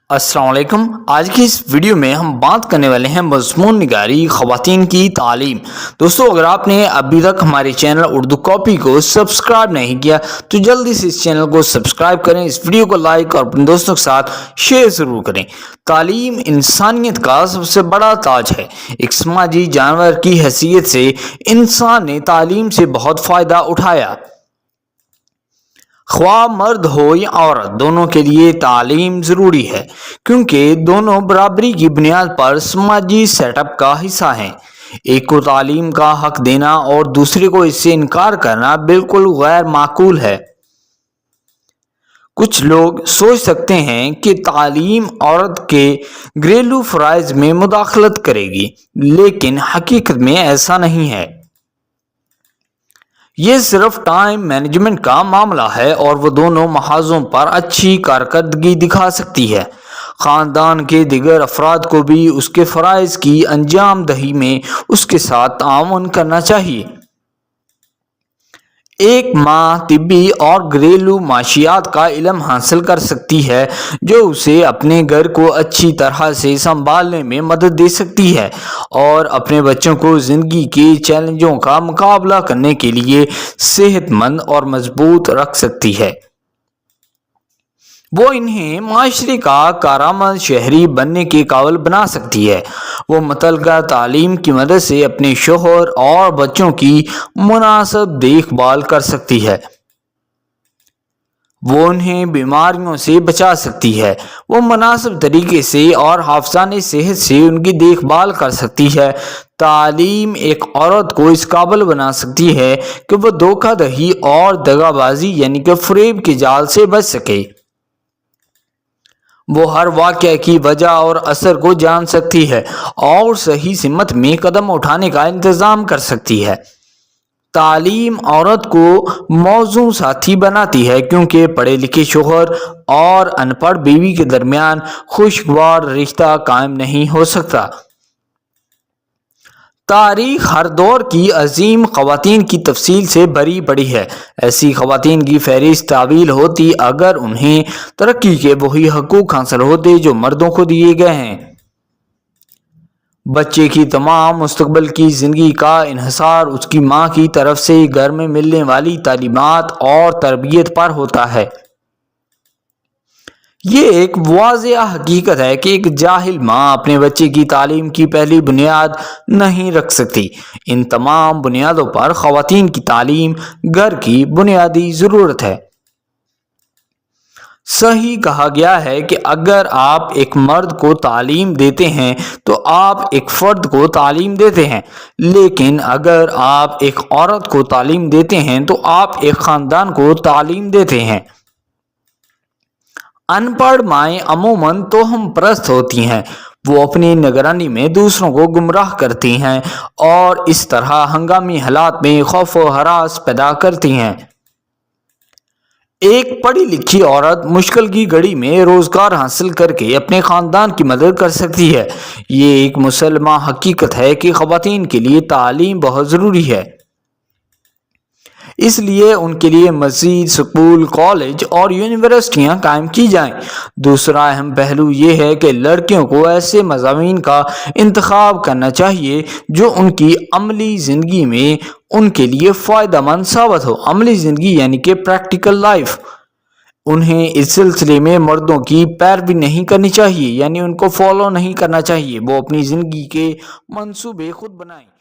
السلام علیکم۔ آج کی اس ویڈیو میں ہم بات کرنے والے ہیں مضمون نگاری خواتین کی تعلیم۔ دوستو، اگر آپ نے ابھی تک ہمارے چینل اردو کاپی کو سبسکرائب نہیں کیا تو جلدی سے اس چینل کو سبسکرائب کریں، اس ویڈیو کو لائک اور اپنے دوستوں کے ساتھ شیئر ضرور کریں۔ تعلیم انسانیت کا سب سے بڑا تاج ہے۔ ایک سماجی جانور کی حیثیت سے انسان نے تعلیم سے بہت فائدہ اٹھایا۔ خواہ مرد ہو یا عورت، دونوں کے لیے تعلیم ضروری ہے، کیونکہ دونوں برابری کی بنیاد پر سماجی سیٹ اپ کا حصہ ہیں۔ ایک کو تعلیم کا حق دینا اور دوسرے کو اس سے انکار کرنا بالکل غیر معقول ہے۔ کچھ لوگ سوچ سکتے ہیں کہ تعلیم عورت کے گھریلو فرائض میں مداخلت کرے گی، لیکن حقیقت میں ایسا نہیں ہے۔ یہ صرف ٹائم مینجمنٹ کا معاملہ ہے اور وہ دونوں محاذوں پر اچھی کارکردگی دکھا سکتی ہے۔ خاندان کے دیگر افراد کو بھی اس کے فرائض کی انجام دہی میں اس کے ساتھ تعاون کرنا چاہیے۔ ایک ماں طبی اور گھریلو معاشیات کا علم حاصل کر سکتی ہے، جو اسے اپنے گھر کو اچھی طرح سے سنبھالنے میں مدد دے سکتی ہے اور اپنے بچوں کو زندگی کے چیلنجوں کا مقابلہ کرنے کے لیے صحت مند اور مضبوط رکھ سکتی ہے۔ وہ انہیں معاشرے کا کارآمد شہری بننے کے قابل بنا سکتی ہے۔ وہ متعلقہ تعلیم کی مدد سے اپنے شوہر اور بچوں کی مناسب دیکھ بھال کر سکتی ہے۔ وہ انہیں بیماریوں سے بچا سکتی ہے۔ وہ مناسب طریقے سے اور حافظانہ صحت سے ان کی دیکھ بھال کر سکتی ہے۔ تعلیم ایک عورت کو اس قابل بنا سکتی ہے کہ وہ دھوکہ دہی اور دغا بازی یعنی کہ فریب کے جال سے بچ سکے۔ وہ ہر واقعہ کی وجہ اور اثر کو جان سکتی ہے اور صحیح سمت میں قدم اٹھانے کا انتظام کر سکتی ہے۔ تعلیم عورت کو موزوں ساتھی بناتی ہے، کیونکہ پڑھے لکھے شوہر اور ان پڑھ بیوی کے درمیان خوشگوار رشتہ قائم نہیں ہو سکتا۔ تاریخ ہر دور کی عظیم خواتین کی تفصیل سے بھری پڑی ہے۔ ایسی خواتین کی فہرست طویل ہوتی اگر انہیں ترقی کے وہی حقوق حاصل ہوتے جو مردوں کو دیے گئے ہیں۔ بچے کی تمام مستقبل کی زندگی کا انحصار اس کی ماں کی طرف سے گھر میں ملنے والی تعلیمات اور تربیت پر ہوتا ہے۔ یہ ایک واضح حقیقت ہے کہ ایک جاہل ماں اپنے بچے کی تعلیم کی پہلی بنیاد نہیں رکھ سکتی۔ ان تمام بنیادوں پر خواتین کی تعلیم گھر کی بنیادی ضرورت ہے۔ صحیح کہا گیا ہے کہ اگر آپ ایک مرد کو تعلیم دیتے ہیں تو آپ ایک فرد کو تعلیم دیتے ہیں، لیکن اگر آپ ایک عورت کو تعلیم دیتے ہیں تو آپ ایک خاندان کو تعلیم دیتے ہیں۔ ان پڑھ مائیں عموماً توہم پرست ہوتی ہیں۔ وہ اپنی نگرانی میں دوسروں کو گمراہ کرتی ہیں اور اس طرح ہنگامی حالات میں خوف و ہراس پیدا کرتی ہیں۔ ایک پڑھی لکھی عورت مشکل کی گھڑی میں روزگار حاصل کر کے اپنے خاندان کی مدد کر سکتی ہے۔ یہ ایک مسلمہ حقیقت ہے کہ خواتین کے لیے تعلیم بہت ضروری ہے، اس لیے ان کے لیے مزید اسکول، کالج اور یونیورسٹیاں قائم کی جائیں۔ دوسرا اہم پہلو یہ ہے کہ لڑکیوں کو ایسے مضامین کا انتخاب کرنا چاہیے جو ان کی عملی زندگی میں ان کے لیے فائدہ مند ثابت ہو۔ عملی زندگی یعنی کہ پریکٹیکل لائف۔ انہیں اس سلسلے میں مردوں کی پیروی نہیں کرنی چاہیے، یعنی ان کو فالو نہیں کرنا چاہیے۔ وہ اپنی زندگی کے منصوبے خود بنائیں۔